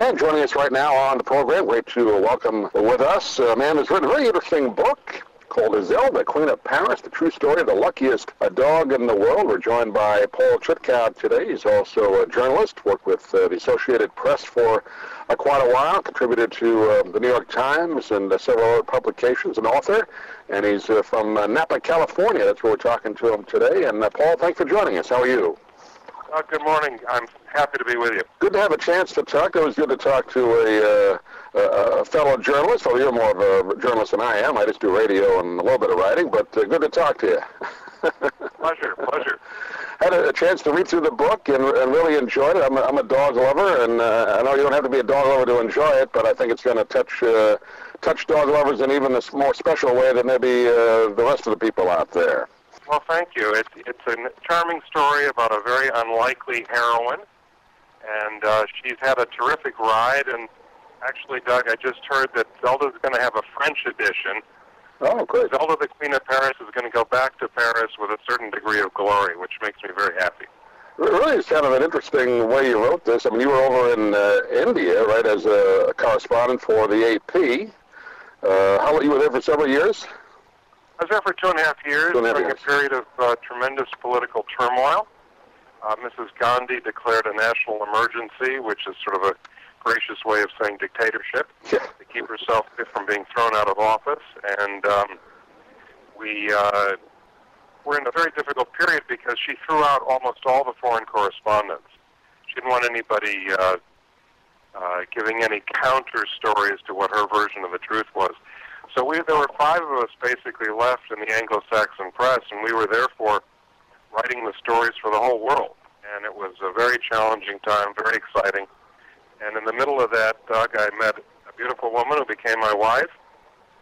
man joining us right now on the program. Great to welcome with us a man who's written a very interesting book called Zelda, Queen of Paris, the true story of the luckiest dog in the world. We're joined by Paul Chutkow today. He's also a journalist, worked with the Associated Press for quite a while, contributed to the New York Times and several other publications, an author, and he's from Napa, California. That's where we're talking to him today. And Paul, thanks for joining us. How are you? Good morning. I'm happy to be with you. Good to have a chance to talk. It was good to talk to a fellow journalist. Well, you're more of a journalist than I am. I just do radio and a little bit of writing, but good to talk to you. Pleasure. Had a chance to read through the book and really enjoyed it. I'm a dog lover, and I know you don't have to be a dog lover to enjoy it, but I think it's going to touch dog lovers in even a more special way than maybe the rest of the people out there. Well, thank you. It's a charming story about a very unlikely heroine, and she's had a terrific ride. And actually, Doug, I just heard that Zelda's going to have a French edition. Oh, good. Zelda, the Queen of Paris, is going to go back to Paris with a certain degree of glory, which makes me very happy. Really, it's kind of an interesting way you wrote this. I mean, you were over in India, right, as a correspondent for the AP. How long you were there for several years? I was there for 2.5 years during a period of tremendous political turmoil. Mrs. Gandhi declared a national emergency, which is sort of a gracious way of saying dictatorship, to keep herself from being thrown out of office. And we were in a very difficult period because she threw out almost all the foreign correspondents. She didn't want anybody giving any counter story as to what her version of the truth was. So there were 5 of us basically left in the Anglo-Saxon press, and we were therefore writing the stories for the whole world. And it was a very challenging time, very exciting. And in the middle of that, Doug, I met a beautiful woman who became my wife,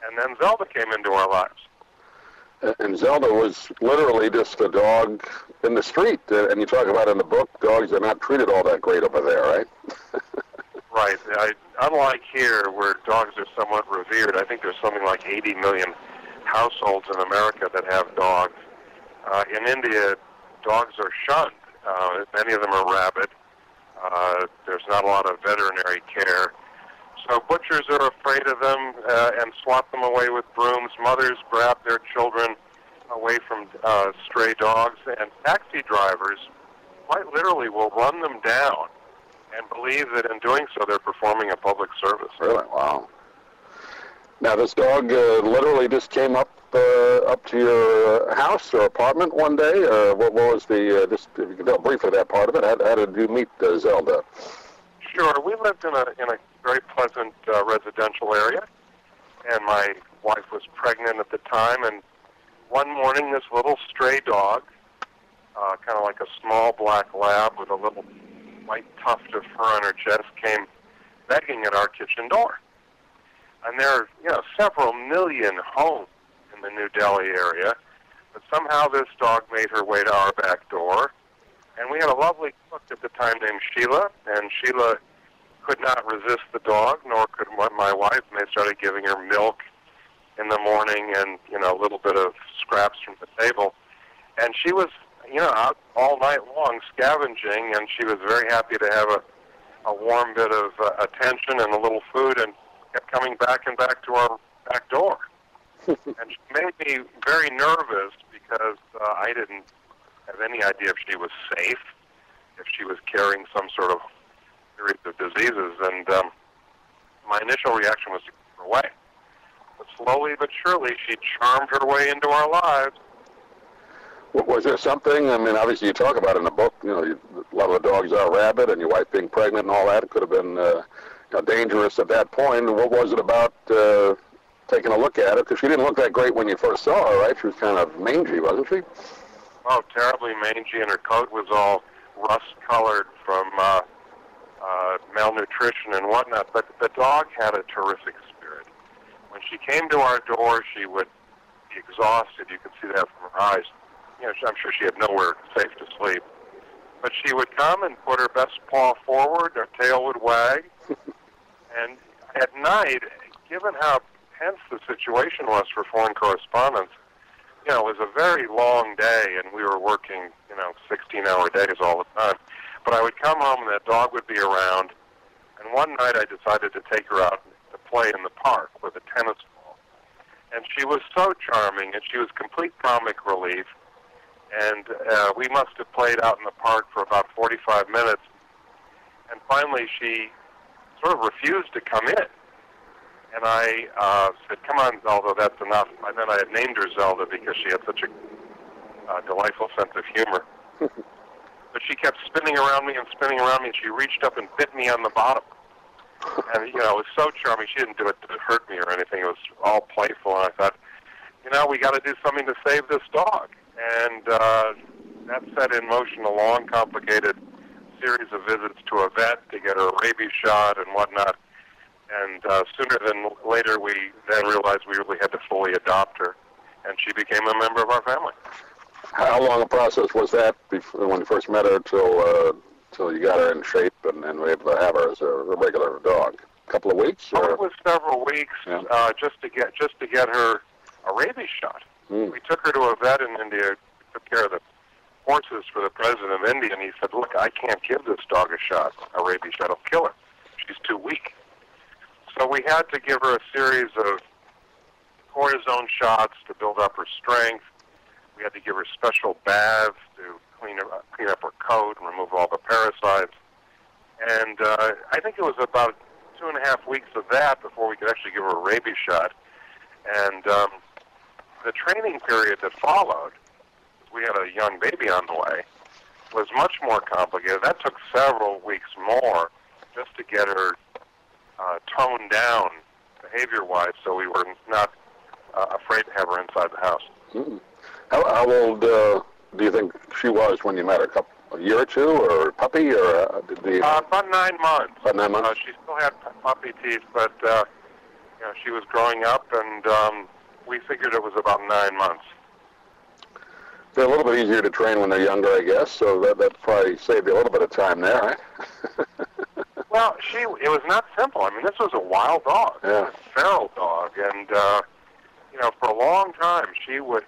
and then Zelda came into our lives. And Zelda was literally just a dog in the street. And you talk about in the book, dogs are not treated all that great over there, right? Right. Unlike here, where dogs are somewhat revered, I think there's something like 80 million households in America that have dogs. In India, dogs are shunned. Many of them are rabid. There's not a lot of veterinary care. So butchers are afraid of them and swat them away with brooms. Mothers grab their children away from stray dogs. And taxi drivers quite literally will run them down and believe that in doing so they're performing a public service. Really? Wow. Now this dog literally just came up to your house or apartment one day, or what was the, just if you could tell briefly that part of it, how did you meet Zelda? Sure. We lived in a very pleasant residential area, and my wife was pregnant at the time, and one morning this little stray dog, kind of like a small black lab with a little white tuft of fur on her chest, came begging at our kitchen door. And there are, several million homes in the New Delhi area, but somehow this dog made her way to our back door. And we had a lovely cook at the time named Sheila, and Sheila could not resist the dog, nor could my wife, and they started giving her milk in the morning and, a little bit of scraps from the table. And she was, out all night long scavenging, and she was very happy to have a warm bit of attention and a little food, and kept coming back and back to our back door. And she made me very nervous because I didn't have any idea if she was safe, if she was carrying some sort of series of diseases, and my initial reaction was to keep her away. But slowly but surely, she charmed her way into our lives. Was there something, I mean, obviously you talk about it in the book, a lot of the dogs are rabid, and your wife being pregnant and all that, it could have been dangerous at that point. What was it about taking a look at it? Because she didn't look that great when you first saw her, right? She was kind of mangy, wasn't she? Oh, terribly mangy, and her coat was all rust-colored from malnutrition and whatnot. But the dog had a terrific spirit. When she came to our door, she would be exhausted. You could see that from her eyes. I'm sure she had nowhere safe to sleep. But she would come and put her best paw forward, her tail would wag. And at night, given how tense the situation was for foreign correspondents, it was a very long day, and we were working, 16-hour days all the time. But I would come home, and that dog would be around. And one one night I decided to take her out to play in the park with a tennis ball. And she was so charming, and she was complete comic relief. And we must have played out in the park for about 45 minutes. And finally, she sort of refused to come in. And I said, "Come on, Zelda, that's enough." And then I had named her Zelda because she had such a delightful sense of humor. But she kept spinning around me, and she reached up and bit me on the bottom. And, you know, it was so charming. She didn't do it to hurt me or anything. It was all playful. And I thought, you know, we got to do something to save this dog. And that set in motion a long, complicated series of visits to a vet to get her a rabies shot and whatnot. And sooner than later, we then realized we really had to fully adopt her. And she became a member of our family. How long a process was that before, when you first met her till you got her in shape and were able to have her as a regular dog? A couple of weeks? Or? Oh, it was several weeks, yeah. just to get her a rabies shot. We took her to a vet in India, took care of the horses for the president of India, and he said, "Look, I can't give this dog a shot, a rabies shot. It'll kill her. She's too weak." So we had to give her a series of cortisone shots to build up her strength. We had to give her special baths to clean up her coat and remove all the parasites. And I think it was about 2.5 weeks of that before we could actually give her a rabies shot. And the training period that followed, we had a young baby on the way, was much more complicated. That took several weeks more just to get her toned down behavior-wise, so we were not afraid to have her inside the house. Mm. How old do you think she was when you met her? A year or two, or puppy, or about 9 months. About 9 months. She still had puppy teeth, but you know, she was growing up, and we figured it was about 9 months. They're a little bit easier to train when they're younger, I guess. So that probably saved you a little bit of time there, right? Well, it was not simple. I mean, this was a wild dog, yeah. A feral dog, and you know, for a long time, she would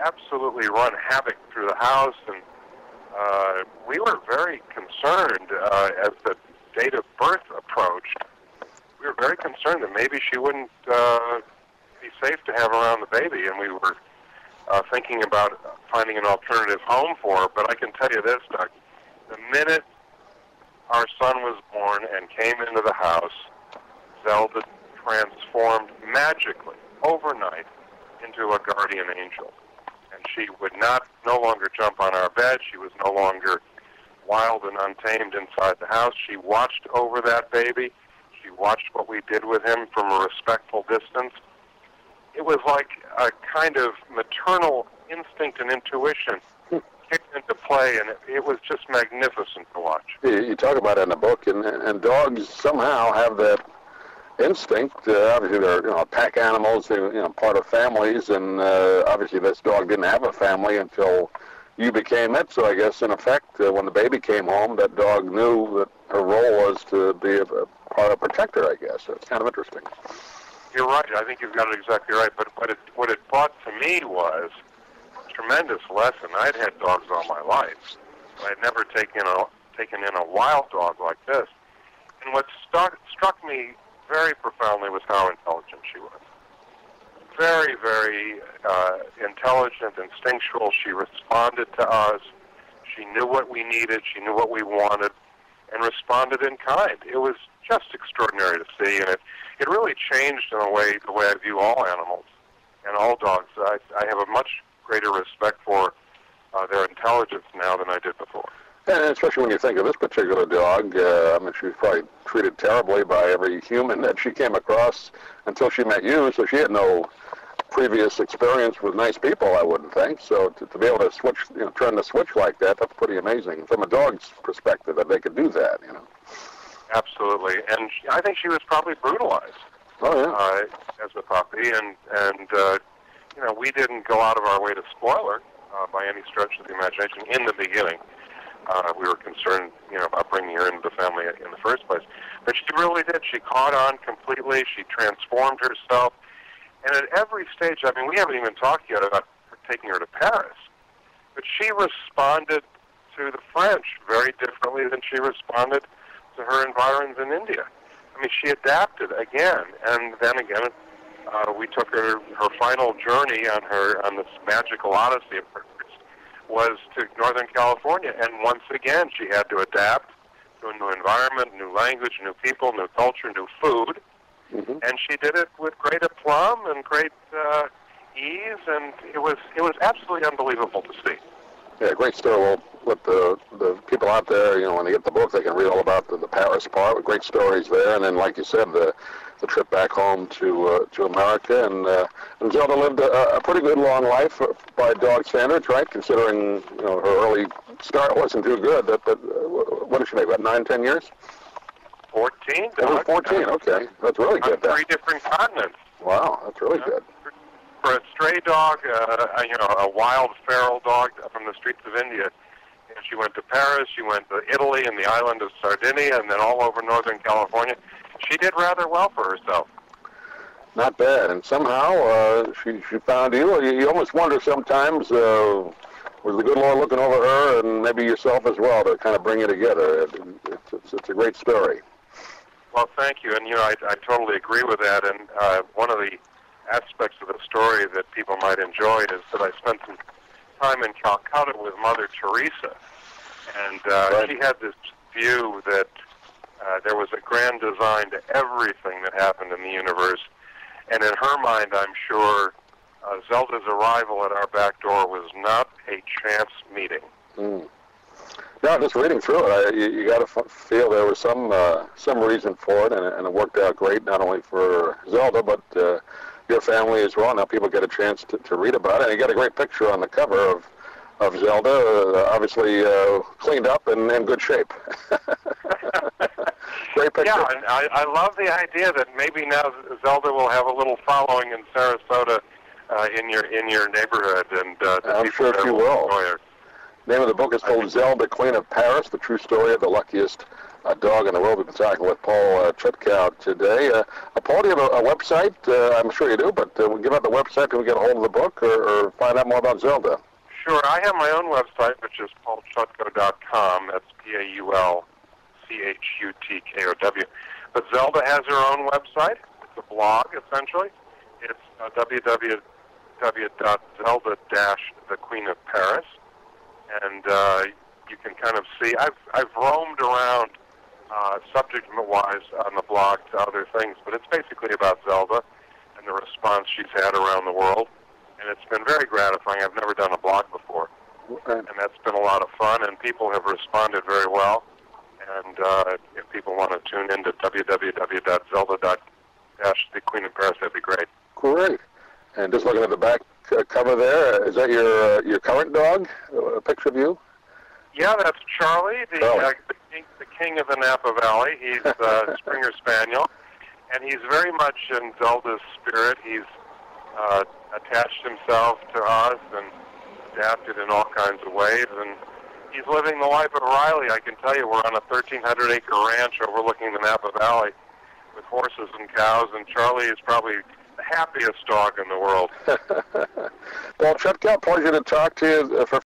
absolutely run havoc through the house, and we were very concerned as the date of birth approached. We were very concerned that maybe she wouldn't be safe to have around the baby, and we were thinking about finding an alternative home for her. But I can tell you this, Doug, the minute our son was born and came into the house, Zelda transformed magically, overnight, into a guardian angel. And she would no longer jump on our bed. She was no longer wild and untamed inside the house. She watched over that baby. She watched what we did with him from a respectful distance. It was like a kind of maternal instinct and intuition kicked into play, and it was just magnificent to watch. You talk about it in the book, and dogs somehow have that instinct. Obviously, they're pack animals, part of families, and obviously this dog didn't have a family until you became it. So I guess in effect, when the baby came home, that dog knew that her role was to be a part of protector. I guess so it's kind of interesting. You're right. I think you've got it exactly right. But what it brought to me was a tremendous lesson. I'd had dogs all my life. I'd never taken in a wild dog like this. And what struck me very profoundly was how intelligent she was. Very, very intelligent, instinctual. She responded to us. She knew what we needed. She knew what we wanted, and responded in kind. It was just extraordinary to see, and it really changed in a way the way I view all animals and all dogs. I have a much greater respect for their intelligence now than I did before. And especially when you think of this particular dog, I mean, she was probably treated terribly by every human that she came across until she met you, so she had no previous experience with nice people, I wouldn't think. So to be able to switch, turn the switch like that, that's pretty amazing from a dog's perspective that they could do that, Absolutely, and I think she was probably brutalized. Oh yeah. As a puppy, and we didn't go out of our way to spoil her by any stretch of the imagination in the beginning. We were concerned, about bringing her into the family in the first place. But she really did. She caught on completely. She transformed herself. And at every stage, I mean, we haven't even talked yet about taking her to Paris. But she responded to the French very differently than she responded to her environs in India. I mean, she adapted again, and then again, we took her final journey on this magical odyssey of hers was to Northern California, and once again she had to adapt to a new environment, new language, new people, new culture, new food, and she did it with great aplomb and great ease, and it was absolutely unbelievable to see. Yeah, great story. We'll let the people out there, you know, when they get the book, they can read all about the Paris part with great stories there, and then, like you said, the trip back home to America, and Zelda lived a pretty good long life by dog standards, right? Considering, you know, her early start wasn't too good. But what did she make? About 9-10 years? 14. Over 14. Okay, that's really good. On 3 different continents. Wow, that's really good. For a stray dog, you know, a wild feral dog from the streets of India. And she went to Paris, she went to Italy and the island of Sardinia, and then all over Northern California. She did rather well for herself. Not bad. And somehow she found you. You almost wonder sometimes, was the good Lord looking over her and maybe yourself as well to kind of bring you together? It's a great story. Well, thank you. And, you know, I totally agree with that. And one of the aspects of the story that people might enjoy is that I spent some time in Calcutta with Mother Teresa. And she had this view that there was a grand design to everything that happened in the universe. And in her mind, I'm sure, Zelda's arrival at our back door was not a chance meeting. No, just reading through it, you got to feel there was some reason for it, and it worked out great, not only for Zelda, but your family as well. Now people get a chance to read about it, and you got a great picture on the cover of Zelda, obviously cleaned up and in good shape. Great picture. Yeah, and I love the idea that maybe now Zelda will have a little following in Sarasota, in your neighborhood, and I'm sure she will. Enjoy her. Name of the book is called Zelda, Queen of Paris: The True Story of the Luckiest Dog in the World. We've been talking with Paul Chutkow today. Paul, do you have a website? I'm sure you do, but we'll give out the website. Can we get a hold of the book or find out more about Zelda? Sure. I have my own website, which is paulchutkow.com. That's PaulChutkow. But Zelda has her own website. It's a blog, essentially. It's www.zelda-thequeenofparis. And you can kind of see, I've roamed around subject-wise on the blog to other things, but it's basically about Zelda and the response she's had around the world. And it's been very gratifying. I've never done a blog before. Okay. And that's been a lot of fun, and people have responded very well. And if people want to tune into www.zelda-thequeenofparis, that'd be great. Great. And just looking at the back cover there, is that your current dog? A picture of you? Yeah, that's Charlie, the king of the Napa Valley. He's a Springer Spaniel, and he's very much in Zelda's spirit. He's attached himself to us and adapted in all kinds of ways, and he's living the life of Riley. I can tell you, we're on a 1,300-acre ranch overlooking the Napa Valley with horses and cows, and Charlie is probably the happiest dog in the world. Paul Chutkow, pleasure to talk to you for